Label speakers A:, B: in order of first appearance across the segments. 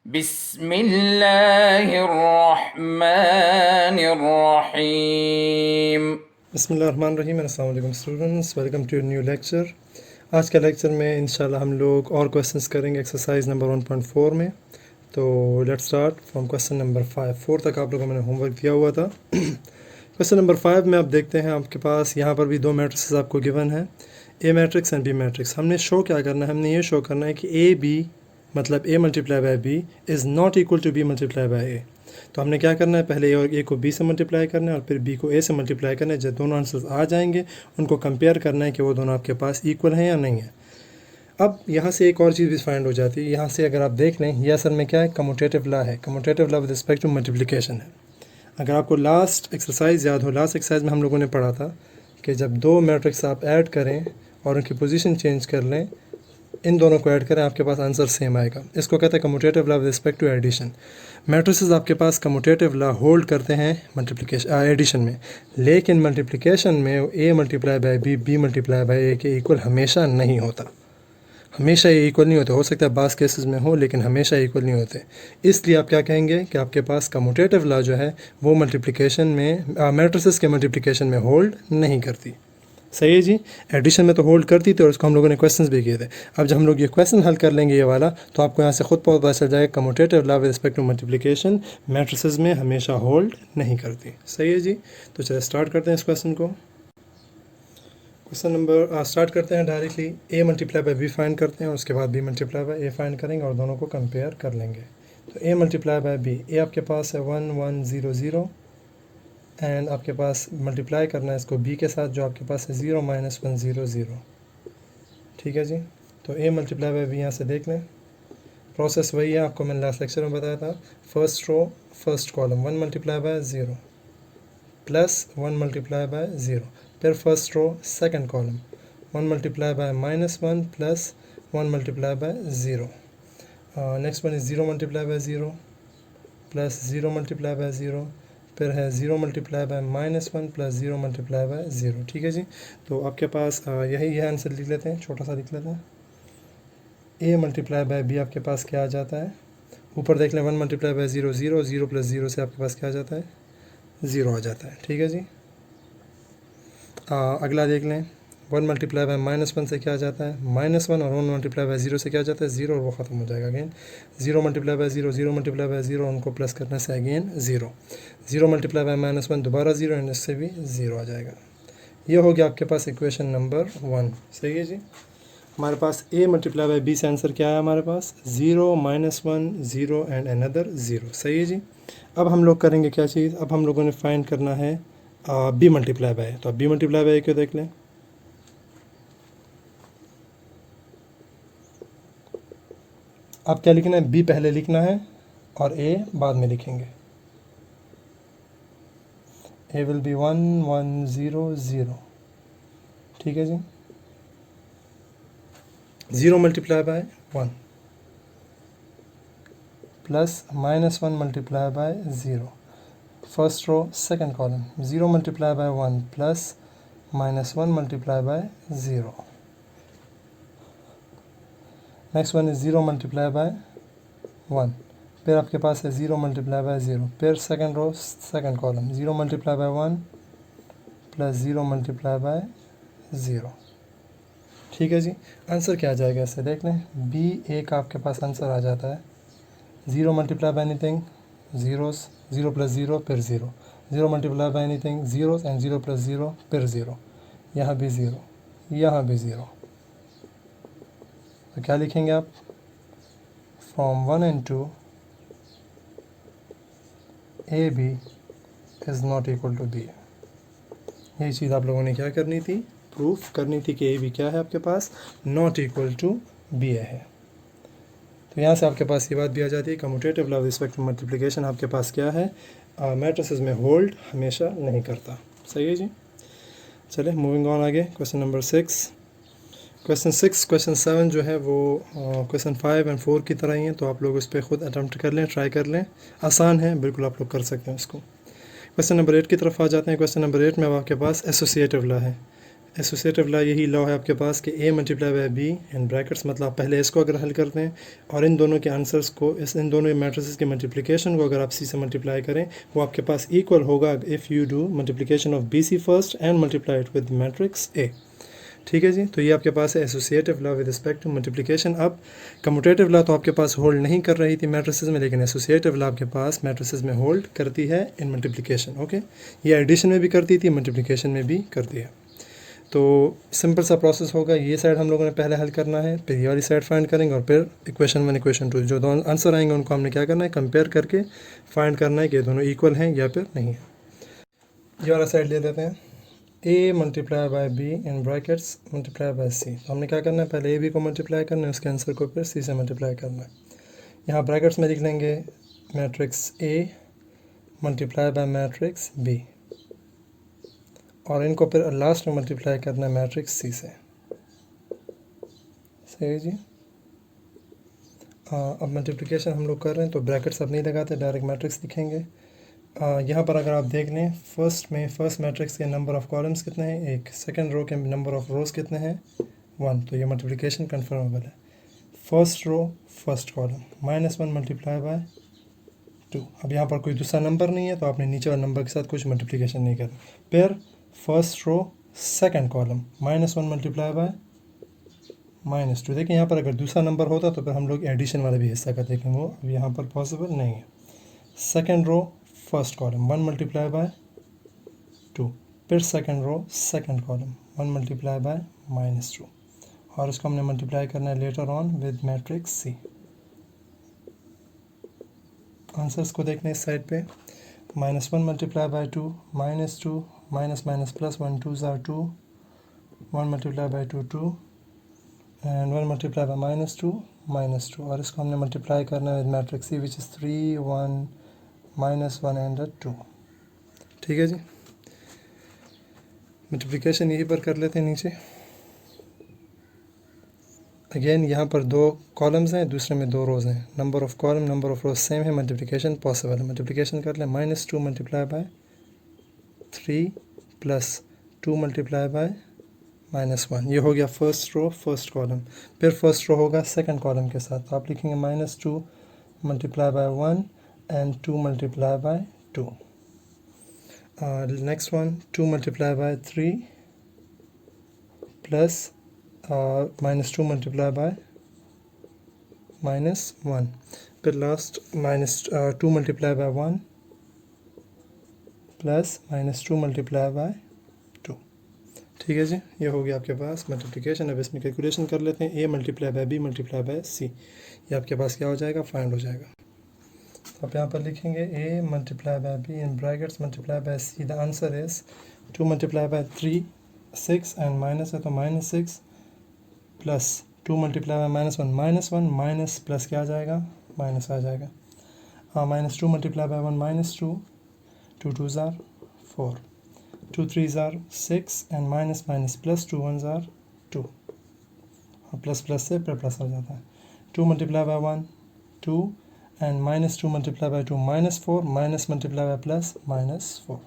A: बिस्मिल्लाहिर्रहमानिर्रहीम।
B: बिस्मिल्लाहिर्रहमानिर्रहीम। अस्सलाम वालेकुम students, welcome to new lecture. आज का लेक्चर में इंशाल्लाह हम लोग और क्वेश्चंस करेंगे एक्सरसाइज नंबर 1.4 में। तो let's start from question number 5। 4 तक आप लोगों ने होमवर्क दिया हुआ था। क्वेश्चन नंबर 5 में आप देखते हैं आपके पास यहाँ पर भी दो मैट्रिक्स आपको गिवन है, ए मैट्रिक्स एंड बी मैट्रिक्स। हमने शो क्या करना है, हमने ये शो करना है कि ए बी मतलब A multiply by B is not equal to B multiply by A. तो हमने क्या करना है, पहले ए को बी से मल्टीप्लाई करना है और फिर बी को ए से मल्टीप्लाई करना है। जब दोनों आंसर्स आ जाएंगे उनको कंपेयर करना है कि वो दोनों आपके पास इक्वल हैं या नहीं है। अब यहाँ से एक और चीज़ भी फाइंड हो जाती है। यहाँ से अगर आप देख लें, यह असल में क्या है, कम्यूटेटिव लॉ है। Commutative law with respect to multiplication है। अगर आपको लास्ट एक्सरसाइज याद हो, लास्ट एक्सरसाइज में हम लोगों ने पढ़ा था कि जब दो मैट्रिक्स आप ऐड करें और उनकी पोजीशन चेंज कर लें, इन दोनों को ऐड करें, आपके पास आंसर सेम आएगा। इसको कहते हैं commutative law with respect to addition. Matrices आपके पास कम्यूटेटिव लॉ होल्ड करते हैं मल्टीप्लिकेशन एडिशन में, लेकिन मल्टीप्लिकेशन में A multiply by B, B multiply by A के इक्वल हमेशा नहीं होता। हमेशा ये इक्वल नहीं होते। हो सकता है बास केसेस में हो, लेकिन हमेशा इक्वल नहीं होते। इसलिए आप क्या कहेंगे कि आपके पास कम्यूटेटिव लॉ जो है वो मल्टीप्लिकेशन में मैट्रिसेस के मल्टीप्लिकेशन में होल्ड नहीं करती। सही है जी। एडिशन में तो होल्ड करती थी और उसको हम लोगों ने क्वेश्चंस भी किए थे। अब जब हम लोग ये क्वेश्चन हल कर लेंगे ये वाला, तो आपको यहाँ से खुद पता चल जाएगा commutative law with respect to multiplication matrices में हमेशा होल्ड नहीं करती। सही है जी। तो चलिए स्टार्ट करते हैं इस क्वेश्चन को। क्वेश्चन नंबर स्टार्ट करते हैं directly. A multiply by B find करते हैं, उसके बाद B multiply by A find करेंगे और दोनों को कंपेयर कर लेंगे। तो A multiply by B, A आपके पास है 1 1 0 0 एंड आपके पास मल्टीप्लाई करना है इसको बी के साथ जो आपके पास है 0 -1 0 0। ठीक है जी। तो ए मल्टीप्लाई बाय बी यहाँ से देख लें, प्रोसेस वही है, आपको मैंने लास्ट लेक्चर में बताया था। First row first column 1 multiply by 0 plus 1 multiply by 0, फिर first row second column 1 multiply by -1 plus 1 multiply by 0। Next one is 0 multiply by 0 plus 0 multiply by 0, फिर है 0 multiply by -1 plus 0 multiply by 0। ठीक है जी। तो आपके पास यही है आंसर लिख लेते हैं, छोटा सा लिख लेते हैं। ए मल्टीप्लाई बाय बी आपके पास क्या आ जाता है, ऊपर देख लें 1 मल्टीप्लाई बाय 0 0, 0 प्लस 0 से आपके पास क्या आ जाता है, 0 आ जाता है। ठीक है जी। अगला देख लें, 1 मल्टीप्लाई बाय -1 से क्या आ जाता है, -1, और 1 मल्टीप्लाई बाय 0 से क्या आ जाता है, 0, और वो ख़त्म हो जाएगा again. 0 multiply by 0, 0 multiply by 0, उनको प्लस करने से अगेन 0, 0 मल्टीप्लाई बाय -1 दोबारा 0, एंड इससे भी 0 आ जाएगा। ये हो गया आपके पास इक्वेशन नंबर 1। सही है जी। हमारे पास ए मल्टीप्लाई बाय बी से आंसर क्या है, हमारे पास 0 -1 0 एंड अनदर 0। सही है जी। अब हम लोग करेंगे क्या चीज़, अब हम लोगों ने फाइंड करना है बी मल्टीप्लाई बाय। तो अब बी मल्टीप्लाई बाय क्यों देख लें, अब क्या लिखना है, बी पहले लिखना है और ए बाद में लिखेंगे। A will be 1 1 0 0। ठीक है जी। 0 multiply by 1 plus -1 multiply by 0, first row second column 0 multiply by 1 plus -1 multiply by 0। Next one is 0 multiply by 1, फिर आपके पास है 0 मल्टीप्लाई बाय 0, फिर second row second column 0 multiply by 1 plus 0 multiply by 0। ठीक है जी। आंसर क्या आ जाएगा, इससे देख लें, बी ए का आपके पास आंसर आ जाता है 0 multiply bye anything zeros, 0 plus 0 फिर 0, 0 multiply bye anything zeros and 0 plus 0 फिर 0, यहाँ भी 0, यहाँ भी 0। तो क्या लिखेंगे आप, from 1 and 2 A B is not equal to B. यही चीज़ आप लोगों ने क्या करनी थी, प्रूफ करनी थी कि ए बी क्या है आपके पास, नॉट इक्वल टू बी ए है। तो यहाँ से आपके पास ये बात भी आ जाती है, commutative law with respect to multiplication आपके पास क्या है, मैट्रिसेस में होल्ड हमेशा नहीं करता। सही है जी। चले मूविंग ऑन आगे, क्वेश्चन नंबर 6। क्वेश्चन 6 क्वेश्चन 7 जो है वो क्वेश्चन 5 एंड 4 की तरह ही है, तो आप लोग उस पर ख़ुद अटैम्प्ट कर लें, ट्राई कर लें, आसान है बिल्कुल, आप लोग कर सकते हैं उसको। क्वेश्चन नंबर 8 की तरफ आ जाते हैं। क्वेश्चन नंबर 8 में अब आपके पास एसोसिएटिव लॉ है। एसोसिएटिव लॉ यही लॉ है आपके पास कि a multiply by b in brackets, मतलब आप पहले इसको अगर हल करते हैं और इन दोनों के आंसर्स को, इन दोनों मैट्रिसेस के मल्टीप्लिकेशन को अगर आप c से मल्टीप्लाई करें, वो आपके पास इक्वल होगा if you do multiplication of bc first and multiply it with matrix a। ठीक है जी, तो ये आपके पास है associative law with respect to multiplication. अब कम्यूटेटिव लॉ तो आपके पास होल्ड नहीं कर रही थी मैट्रिसेस में, लेकिन एसोसिएटिव लॉ आपके पास मैट्रिसेस में होल्ड करती है इन मल्टीप्लिकेशन। ओके, ये एडिशन में भी करती थी, मल्टीप्लिकेशन में भी करती है। तो सिंपल सा प्रोसेस होगा, ये साइड हम लोगों ने पहले हल करना है, फिर ये वाली साइड फाइंड करेंगे और फिर इक्वेशन 1 इक्वेशन 2 जो दोनों आंसर आएंगे उनको हमने क्या करना है, कंपेयर करके फाइंड करना है कि दोनों इक्वल हैं या फिर नहीं है। ये वाला साइड ले लेते हैं, a multiply by b in brackets multiply by c। तो हमने क्या करना है, पहले a b को मल्टीप्लाई करना है, उसके आंसर को फिर c से मल्टीप्लाई करना है। यहाँ ब्रैकेट्स में लिख लेंगे matrix a multiply bye matrix b, और इनको फिर लास्ट में मल्टीप्लाई करना है मैट्रिक्स c से। सही है जी। अब मल्टीप्लिकेशन हम लोग कर रहे हैं तो ब्रैकेट्स अब नहीं लगाते, डायरेक्ट मैट्रिक्स लिखेंगे। यहाँ पर अगर आप देख लें, फर्स्ट मैट्रिक्स के नंबर ऑफ़ कॉलम्स कितने हैं, एक, सेकंड रो के नंबर ऑफ़ रोज़ कितने हैं, 1, तो ये मल्टीप्लिकेशन कन्फर्मेबल है। First row first column -1 multiply by 2। अब यहाँ पर कोई दूसरा नंबर नहीं है तो आपने नीचे वाले नंबर के साथ कुछ मल्टीप्लिकेशन नहीं करना। फिर first row second column -1 multiply by -2। देखिए यहाँ पर अगर दूसरा नंबर होता तो फिर हम लोग एडिशन वाला भी हिस्सा करते, लेकिन वो अब यहाँ पर पॉसिबल नहीं है। Second row first column 1 multiply by 2, फिर second row second column 1 multiply by -2, और इसको हमने मल्टीप्लाई करना है later on with matrix C. Answers को देखने इस साइड पे, -1 मल्टीप्लाई बाय 2 -2 माइनस प्लस 1 2 ज़ार 2, 1 multiply by 2 2 and 1 multiply by -2, और इसको हमने मल्टीप्लाई करना है with matrix C which is 3 1 -1 and 2। ठीक है जी, मल्टीप्लिकेशन यहीं पर कर लेते हैं नीचे। अगेन यहाँ पर 2 कॉलम्स हैं, दूसरे में 2 रोज़ हैं, number of column number of rows same है, मल्टीप्लिकेशन पॉसिबल है। मल्टीप्लिकेशन कर लें, -2 multiply by 3 plus 2 multiply by -1, ये हो गया फर्स्ट रो फर्स्ट कॉलम। फिर फर्स्ट रो होगा सेकंड कॉलम के साथ, तो आप लिखेंगे -2 multiply by 1 and 2 multiply by 2। Next one 2 multiply by 3 plus -2 multiply by -1, फिर last -2 multiply by 1 plus -2 multiply by 2। ठीक है जी, ये हो गया आपके पास मल्टीप्लिकेशन। अब इसमें कैलकुलेशन कर लेते हैं, a multiply by b multiply by c, ये आपके पास क्या हो जाएगा, फाइंड हो जाएगा। तो आप यहाँ पर लिखेंगे a multiply by b in brackets multiply by c, the answer is 2 multiply by 3 6 and minus है तो -6 plus 2 multiply by -1 minus plus क्या आ जाएगा, माइनस आ जाएगा। -2 मल्टीप्लाई बाय 1 -2, 2 2 ज़ार 4, 2 3 ज़ार 6 एंड माइनस प्लस 2 1 ज़ार 2, और प्लस प्लस से फिर प्लस आ जाता है। 2 multiply by 1 2 and -2 multiply by 2 -4, minus multiply by plus -4।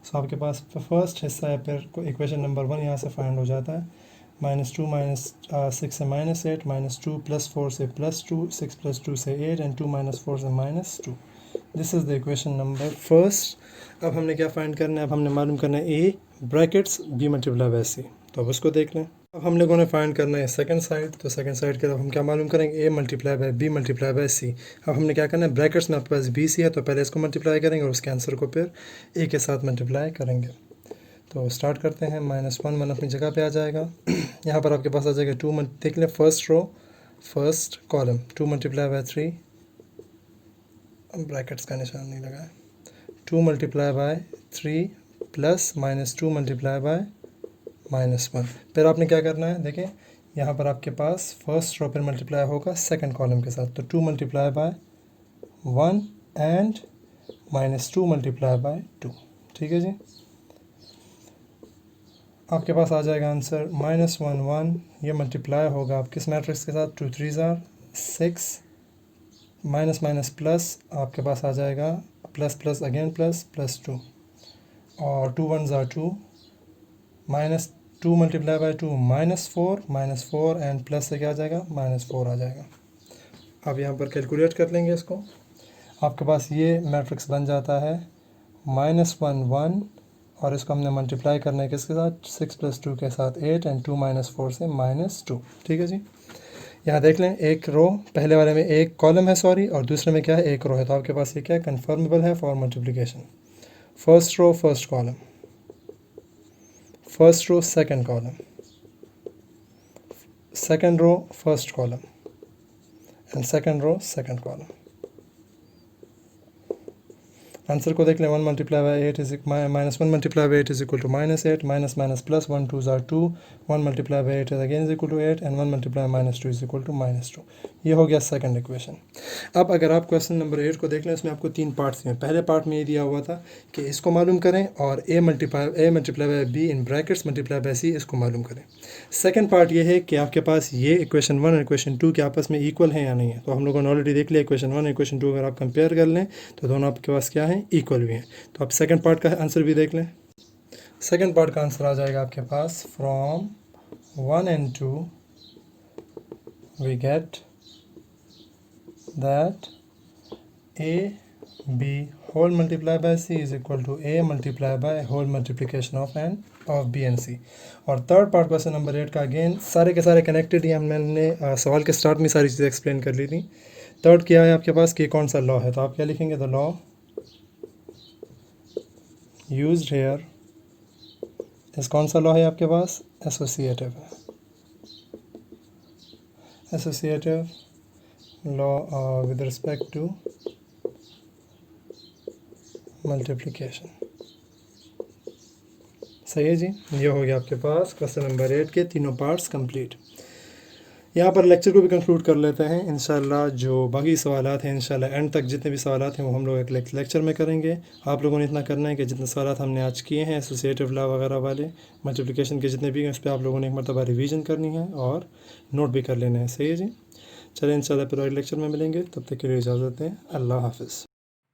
B: सो आपके पास फर्स्ट हिस्सा है, फिर इक्वेशन नंबर 1 यहाँ से फाइंड हो जाता है। -2 -6 से -8, -2 प्लस 4 से +2, 6 + 2 से 8 एंड 2 - 4 से -2। This is the equation number first. अब हमने क्या फाइंड करना है, अब हमने मालूम करना है a brackets b multiply by c, तो अब उसको देख लें। अब हम लोगों ने फाइंड करना है सेकंड साइड, तो सेकंड साइड के अब हम क्या मालूम करेंगे, a multiply by b multiply by c। अब हमने क्या करना है, ब्रैकेट्स में आपके पास b c है तो पहले इसको मल्टीप्लाई करेंगे और उसके आंसर को फिर a के साथ मल्टीप्लाई करेंगे। तो स्टार्ट करते हैं, -1 अपनी जगह पे आ जाएगा। यहाँ पर आपके पास आ जाएगा 2, देख लें first row first column 2 multiply by 3, brackets का निशान नहीं लगा है, 2 multiply by 3 plus -2 multiply by -1। फिर आपने क्या करना है, देखें यहाँ पर आपके पास फर्स्ट रो पर मल्टीप्लाई होगा सेकंड कॉलम के साथ, तो 2 multiply by 1 and -2 multiply by 2। ठीक है जी, आपके पास आ जाएगा आंसर -1 1, ये मल्टीप्लाई होगा आप किस मैट्रिक्स के साथ, 2 3 ज़ार 6, माइनस प्लस आपके पास आ जाएगा प्लस प्लस अगेन प्लस +2, और 2 1 ज़ार 2, 2 मल्टीप्लाई बाई 2 -4 एंड प्लस से क्या आ जाएगा -4 आ जाएगा। अब यहाँ पर कैलकुलेट कर लेंगे इसको। आपके पास ये मैट्रिक्स बन जाता है -1 1 और इसको हमने मल्टीप्लाई करना है किसके साथ 6 + 2 के साथ 8 एंड 2 - 4 से -2। ठीक है जी। यहाँ देख लें एक रो पहले वाले में एक कॉलम है सॉरी और दूसरे में क्या है एक रो है, तो आपके पास ये क्या है कन्फर्मेबल है for multiplication. First row first column, first row second column, second row first column and second row second column. Answer को देख लें 1 multiply by 8 is -1 multiply by 8 is equal to -8 minus minus plus 1 2 ज़ार 2 1 multiply by 8 again is equal to 8 and 1 multiply -2 is equal to -2। ये हो गया second equation. अब अगर आप क्वेश्चन नंबर 8 को देख लें इसमें आपको 3 पार्ट्स हैं। पहले पार्ट में ये दिया हुआ था कि इसको मालूम करें और a multiply by b in brackets multiply by c इसको मालूम करें। सेकंड पार्ट ये है कि आपके पास ये इक्वेशन 1 और इक्वेशन 2 के आपस में इक्वल हैं या नहीं है। तो हम लोगों ने ऑलरेडी देख लिया इक्वेशन 1 और इक्वेशन 2 अगर आप कंपेयर कर लें तो दोनों आपके पास क्या हैं इक्वल भी हैं। तो आप सेकंड पार्ट का आंसर भी देख लें। सेकंड पार्ट का आंसर आ जाएगा आपके पास from 1 and 2 we get that a b whole multiply by c is equal to a multiply by whole multiplication of b and c। और थर्ड पार्ट क्वेश्चन नंबर 8 का अगेन सारे के सारे कनेक्टेड ही हमने सवाल के स्टार्ट में सारी चीज़ें एक्सप्लेन कर ली थी। थर्ड क्या है आपके पास कि कौन सा लॉ है, तो आप क्या लिखेंगे द लॉ यूज्ड हेयर इस कौन सा लॉ है आपके पास एसोसिएटिव है, associative law with respect to multiplication. सही है जी। ये हो गया आपके पास क्वेश्चन नंबर 8 के तीनों पार्ट्स कंप्लीट। यहाँ पर लेक्चर को भी कंक्लूड कर लेते हैं इंशाल्लाह। जो बाकी सवालात हैं इंशाल्लाह एंड तक जितने भी सवालात हैं वो हम लोग एक लेक्चर में करेंगे। आप लोगों ने इतना करना है कि जितने सवालात हमने आज किए हैं एसोसिएटिव लॉ वगैरह वाले मल्टीप्लिकेशन के जितने भी हैं उस पर आप लोगों ने एक मरतबा रिवीजन करनी है और नोट भी कर लेना है। सही है जी। चलें इंशाल्लाह फिर अगले लेक्चर में मिलेंगे, तब तक के लिए इजाज़त दें। अल्लाह हाफ़िज़।